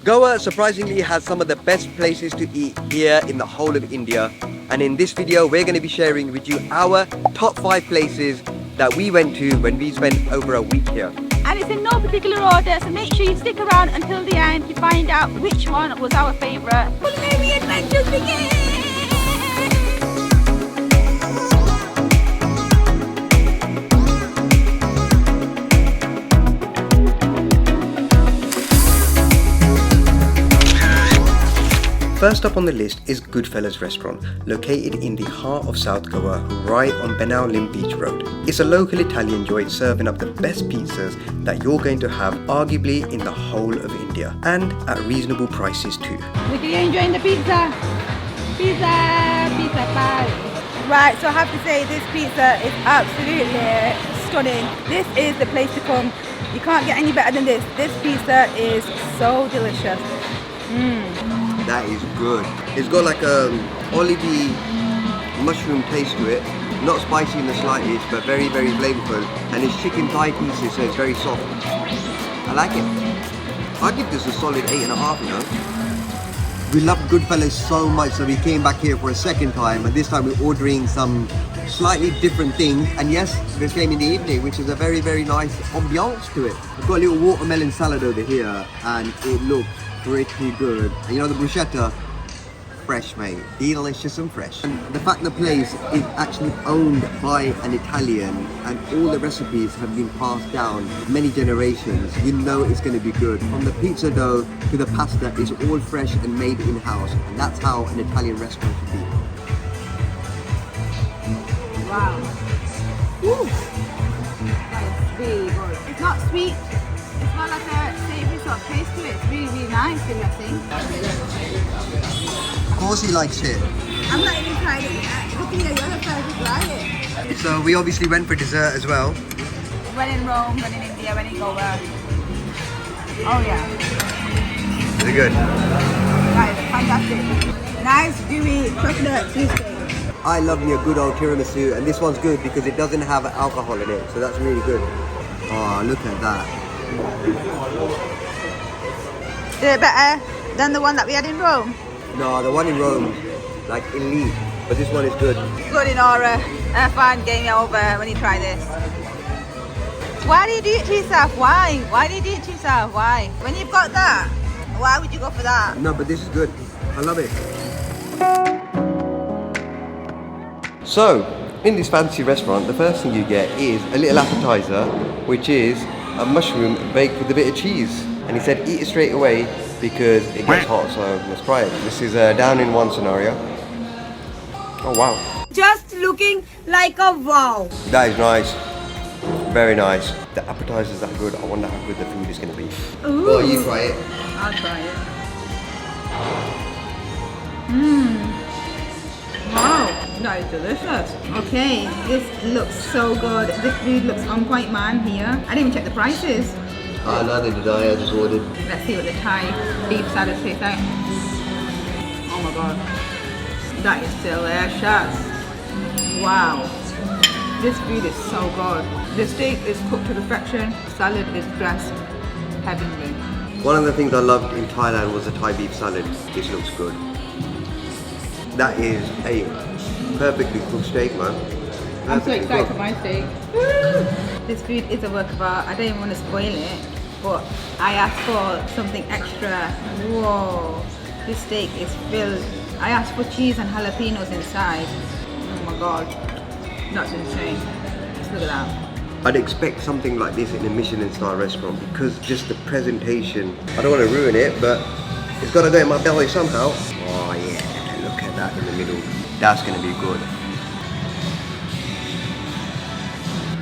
Goa surprisingly has some of the best places to eat here in the whole of India. And in this video, we're going to be sharing with you our top 5 places that we went to when we spent over a week here. And it's in no particular order, so make sure you stick around until the end to find out which one was our favourite. Culinary adventures begin! First up on the list is Goodfellas restaurant, located in the heart of South Goa, right on Benau Lim Beach Road. It's a local Italian joint serving up the best pizzas that you're going to have arguably in the whole of India, and at reasonable prices too. Look, are you enjoying the pizza? Pizza pie. Right, so I have to say this pizza is absolutely stunning. This is the place to come. You can't get any better than this. This pizza is so delicious. That is good. It's got like a olivey mushroom taste to it. Not spicy in the slightest, but very, very flavorful. And it's chicken thigh pieces, so it's very soft. I like it. I'd give this a solid 8.5, you know. We love Goodfellas so much, so we came back here for a second time, and this time we're ordering some slightly different things. And yes, this came in the evening, which is a very, very nice ambiance to it. We've got a little watermelon salad over here, and it looks pretty good. And you know the bruschetta, fresh mate, delicious and fresh. And the fact the place is actually owned by an Italian and all the recipes have been passed down many generations, you know it's going to be good. From the pizza dough to the pasta, it's all fresh and made in-house, and that's how an Italian restaurant should be. Wow. Woo. That is really good. It's not sweet. It's not like a savoury sort of taste to it. It's really, really nice, I think. Of course he likes it. I'm not even trying it yet. Looking at the other side, just try it. So we obviously went for dessert as well. When in Rome, when in India, when in Goa. Oh yeah. Is it good? That is fantastic. Nice, dewy chocolate cheesecake. I love me a good old tiramisu, and this one's good because it doesn't have alcohol in it, so that's really good. Oh, look at that. Is it better than the one that we had in Rome? No, the one in Rome, like elite, but this one is good. Good in aura. Fine, game over when you try this. Why do you do it to yourself? Why? Why do you do it to yourself? Why? When you've got that, why would you go for that? No, but this is good. I love it. So, in this fancy restaurant, the first thing you get is a little appetizer, which is a mushroom baked with a bit of cheese. And he said eat it straight away because it gets hot, so let's try it. This is a down in one scenario. Oh wow. Just looking like a wow. That is nice. Very nice. The appetizers that good. I wonder how good the food is going to be. Ooh. Well, you try it. I'll try it. Wow, that is delicious. Okay, this looks so good. This food looks on point, man, here. I didn't even check the prices. Neither did I just ordered. Let's see what the Thai beef salad tastes like. Oh my god. That is delicious. Wow. This food is so good. The steak is cooked to perfection. The salad is dressed heavenly. One of the things I loved in Thailand was the Thai beef salad. This looks good. That is a perfectly cooked steak, man. I'm so excited for my steak. This food is a work of art. I don't even want to spoil it, but I asked for something extra. Whoa, this steak is filled. I asked for cheese and jalapenos inside. Oh my god, that's insane. Just look at that. I'd expect something like this in a Michelin star restaurant because just the presentation. I don't want to ruin it, but it's got to go in my belly somehow. Oh yeah, look at that in the middle. That's going to be good.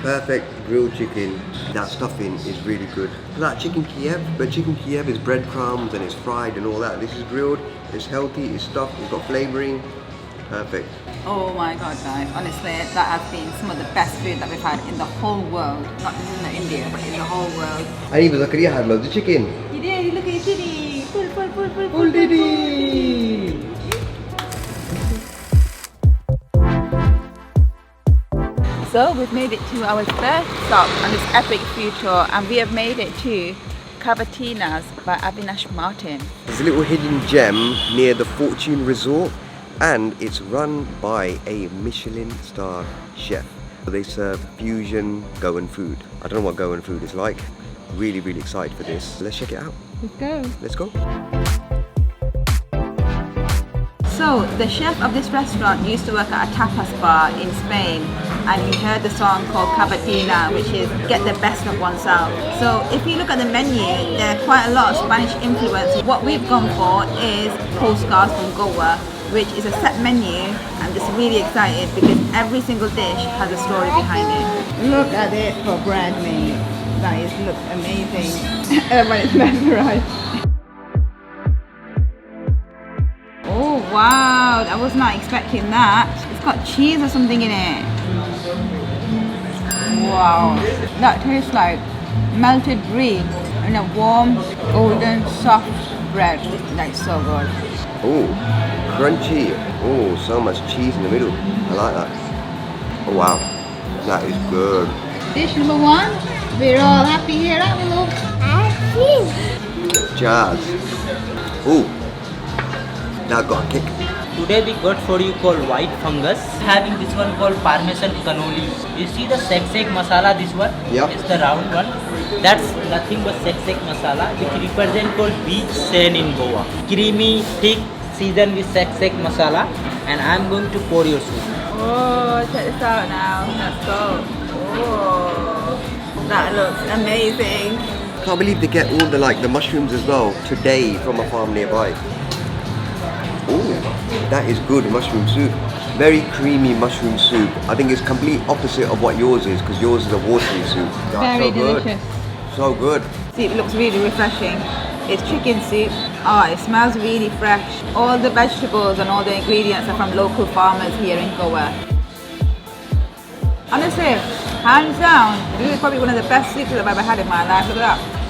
Perfect grilled chicken. That stuffing is really good. Like chicken Kiev, but chicken Kiev is breadcrumbs and it's fried and all that. This is grilled, it's healthy, it's stuffed, it's got flavouring. Perfect. Oh my god, guys, honestly, that has been some of the best food that we've had in the whole world. Not just in India, but in the whole world. And even Zakaria had loads of chicken. You did, look at your titty. Full titty. So we've made it to our first stop on this epic food tour, and we have made it to Catinas by Avinash Martin. There's a little hidden gem near the Fortune Resort, and it's run by a Michelin star chef. They serve fusion Goan food. I don't know what Goan food is like. Really, really excited for this. Let's check it out. Let's go. Let's go. So, the chef of this restaurant used to work at a tapas bar in Spain, and he heard the song called Catinas, which is get the best of oneself. So, if you look at the menu, there are quite a lot of Spanish influence. What we've gone for is postcards from Goa, which is a set menu. I'm just really excited because every single dish has a story behind it. Look at this for bread meat. That looks amazing. Everybody's mesmerized. Oh wow, I was not expecting that. It's got cheese or something in it. Wow, that tastes like melted brie in a warm, golden, soft bread. That's so good. Oh, crunchy. Oh, so much cheese in the middle. I like that. Oh wow, that is good. Dish number one. We're all happy here, aren't we, love? Happy. Jazz. Oh, that got a kick. Today we got for you called white fungus. Having this one called Parmesan cannoli. You see the sek masala, this one? Yeah. It's the round one. That's nothing but sek masala, which represent called beach sand in Goa. Creamy, thick, seasoned with sek masala. And I'm going to pour your soup. Oh, check this out now. Let's go. Oh, that looks amazing. Can't believe they get all the mushrooms as well today from a farm nearby. Oh, that is good mushroom soup. Very creamy mushroom soup. I think it's complete opposite of what yours is, because yours is a watery soup. That's Very so good. delicious. So good. See, it looks really refreshing. It's chicken soup. Oh, it smells really fresh. All the vegetables and all the ingredients are from local farmers here in Goa. Honestly, hands down, this is probably one of the best soups I've ever had in my life. Look at that.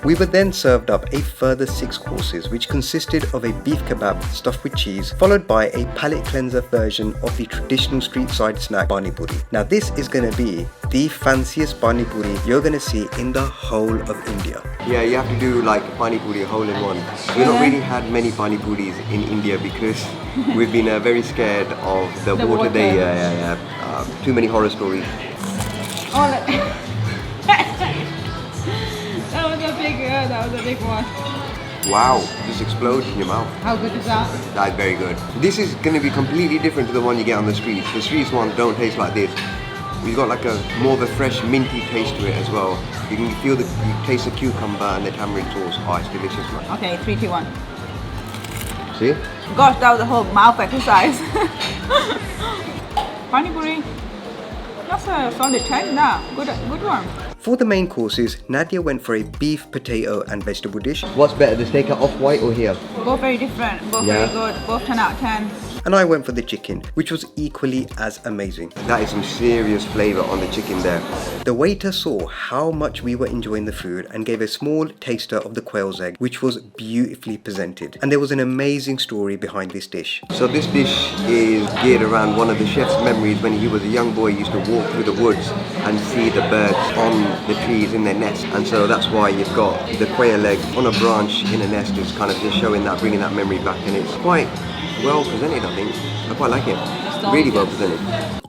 We were then served up a further 6 courses, which consisted of a beef kebab stuffed with cheese, followed by a palate cleanser version of the traditional street side snack pani puri. Now this is going to be the fanciest pani puri you're going to see in the whole of India. Yeah, you have to do like pani puri hole in one. We've not really had many pani puris in India because we've been very scared of the water. Too many horror stories. Oh, look. That was a big one. Wow, just explodes in your mouth. How good is that? That's very good. This is going to be completely different to the one you get on the streets. The streets ones don't taste like this. We've got like a more of a fresh minty taste to it as well. You can feel you taste the cucumber and the tamarind sauce. Oh, it's delicious, man. Okay, 3, 2, 1. See? Gosh, that was a whole mouth exercise. Pani puri. That's a solid 10 now. Good one. For the main courses, Nadia went for a beef, potato and vegetable dish. What's better, the steak at Off-White or here? Both very different, both very good, both 10 out of 10. And I went for the chicken, which was equally as amazing. That is some serious flavour on the chicken there. The waiter saw how much we were enjoying the food and gave a small taster of the quail's egg, which was beautifully presented. And there was an amazing story behind this dish. So this dish is geared around one of the chef's memories when he was a young boy. He used to walk through the woods and see the birds on the trees in their nests. And so that's why you've got the quail egg on a branch in a nest. It's kind of just showing that, bringing that memory back. And it's quite well presented, I think. I quite like it. Really well presented.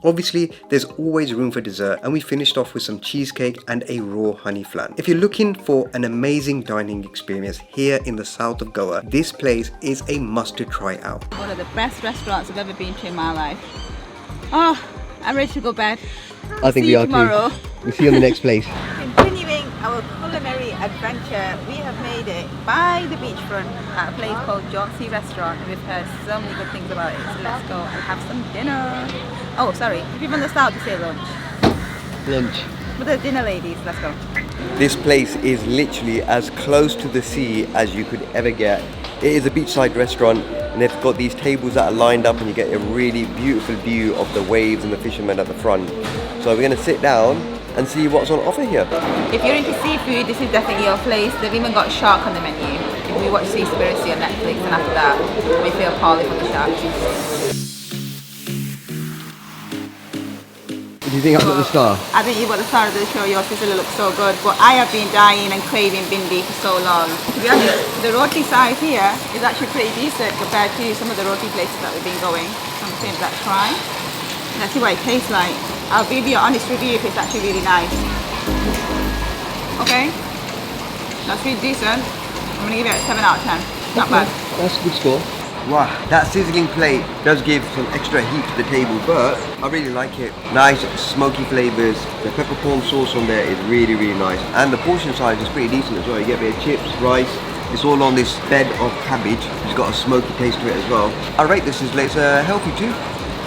Obviously, there's always room for dessert, and we finished off with some cheesecake and a raw honey flan. If you're looking for an amazing dining experience here in the south of Goa, this place is a must to try out. One of the best restaurants I've ever been to in my life. Oh, I'm ready to go bed. I think See we you are tomorrow. too. We'll see you on the next place. Continuing our culinary adventure, we have made it by the beachfront at a place called Johnsy Restaurant. We've heard so many good things about it, so let's go and have some dinner. Oh, sorry, if you've understood to say lunch. Lunch. But there's dinner, ladies, let's go. This place is literally as close to the sea as you could ever get. It is a beachside restaurant, and they've got these tables that are lined up and you get a really beautiful view of the waves and the fishermen at the front. So we're going to sit down and see what's on offer here. If you're into seafood, this is definitely your place. They've even got shark on the menu. If we watch Seaspiracy on Netflix, and after that, we feel poorly for the shark. Do you think I got the star? I think you got the star of the show. Your sizzle looks so good. But I have been dying and craving bindi for so long. To be honest, the roti size here is actually pretty decent compared to some of the roti places that we've been going. I'm saying that try. Let's see what it tastes like. I'll give you an honest review if it's actually really nice. Okay, that's really decent. I'm gonna give it a 7 out of 10. Not bad. That's a good score. Wow, that sizzling plate does give some extra heat to the table, but I really like it. Nice smoky flavours. The peppercorn sauce on there is really, really nice. And the portion size is pretty decent as well. You get a bit of chips, rice. It's all on this bed of cabbage. It's got a smoky taste to it as well. I rate this sizzle. It's healthy too.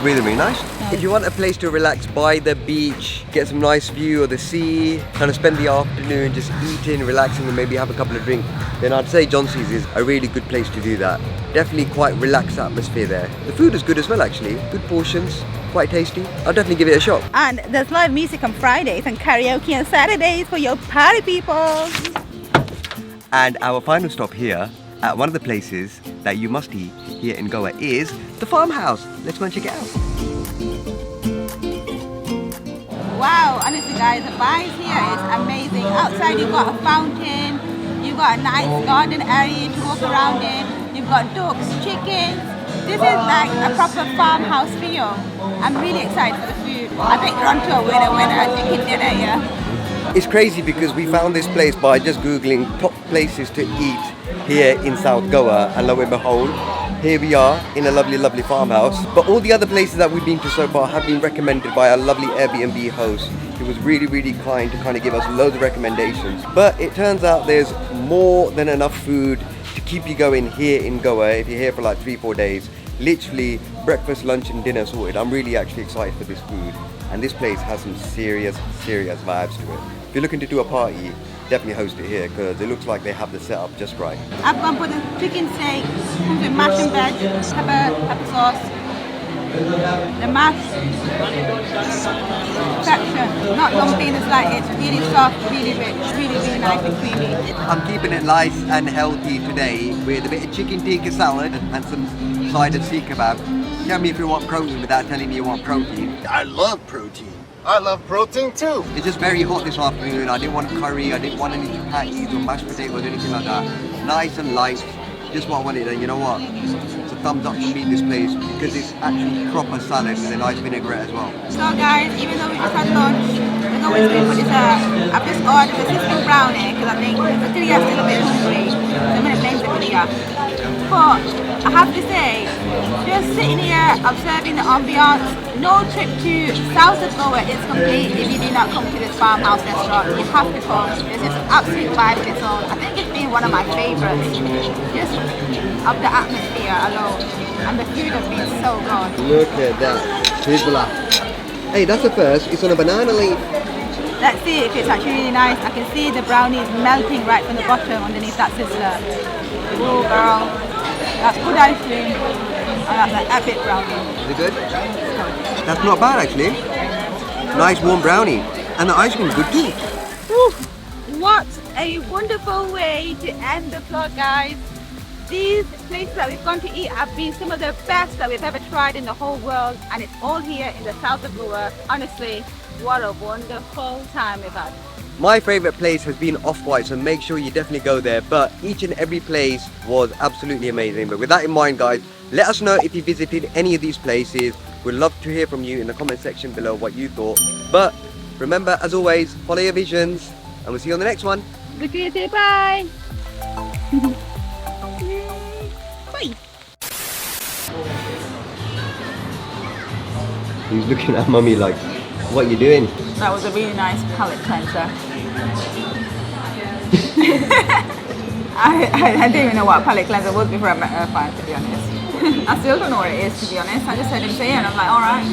Really, really nice. If you want a place to relax by the beach, get some nice view of the sea, kind of spend the afternoon just eating, relaxing, and maybe have a couple of drinks, then I'd say Johnson's is a really good place to do that. Definitely quite relaxed atmosphere there. The food is good as well actually. Good portions, quite tasty. I'll definitely give it a shot. And there's live music on Fridays and karaoke on Saturdays for your party people. And our final stop here at one of the places that you must eat here in Goa is the Farmhouse. Let's go and check it out. Wow, honestly guys, the vibes here is amazing. Outside you've got a fountain, you've got a nice garden area to walk around in, you've got ducks, chickens. This is like a proper farmhouse feel. I'm really excited for the food. I think we're on to a winner chicken dinner here. It's crazy because we found this place by just Googling top places to eat here in South Goa, and lo and behold, here we are in a lovely, lovely farmhouse. But all the other places that we've been to so far have been recommended by our lovely Airbnb host. He was really, really kind to kind of give us loads of recommendations. But it turns out there's more than enough food to keep you going here in Goa if you're here for like 3-4 days. Literally breakfast, lunch and dinner sorted. I'm really actually excited for this food. And this place has some serious, serious vibes to it. If you're looking to do a party, definitely host it here because it looks like they have the setup just right. I've gone for the chicken steak, comes with mash and veg, pepper sauce. The mash, perfection, not lumpy in the slightest, really soft, really rich, really, really nice and creamy. I'm keeping it nice and healthy today with a bit of chicken tikka salad and some side of sea kebab. Tell me if you want protein without telling me you want protein. I love protein. I love protein too. It's just very hot this afternoon. I didn't want curry, I didn't want any patties or mashed potatoes or anything like that. Nice and light, just what I wanted. And you know what? It's a thumbs up for me this place because it's actually proper salad with a nice vinaigrette as well. So guys, even though we just had lunch, we're going straight for dessert. I've just ordered a cinnamon brownie because I think the Kriya's still a bit hungry. So I'm going to blame the Kriya. But I have to say, just sitting here observing the ambiance, no trip to South of Goa is complete if you do not come to this farmhouse restaurant. You have to come. There's just absolute vibe of its own. I think it's been one of my favourites, just of the atmosphere alone. And the food has been so good. Look at that. Hey, that's the first. It's on a banana leaf. Let's see if it's actually really nice. I can see the brownies melting right from the bottom underneath that sizzler. Oh girl, that's good ice cream. And that's an epic brownie. Is it good? That's not bad actually. Nice warm brownie. And the ice cream is good too. Woo. What a wonderful way to end the vlog, guys. These places that we've gone to eat have been some of the best that we've ever tried in the whole world, and it's all here in the south of Goa. Honestly, what a wonderful time we've had. My favourite place has been Off-White, so make sure you definitely go there. But each and every place was absolutely amazing. But with that in mind, guys, let us know if you visited any of these places. We'd love to hear from you in the comment section below what you thought. But remember, as always, follow your visions, and we'll see you on the next one. Bye. Bye. He's looking at mummy like, what are you doing? That was a really nice palate cleanser. I didn't even know what a palate cleanser was before I met Irfan, to be honest. I still don't know what it is, to be honest. I just heard him say it and I'm like, alright.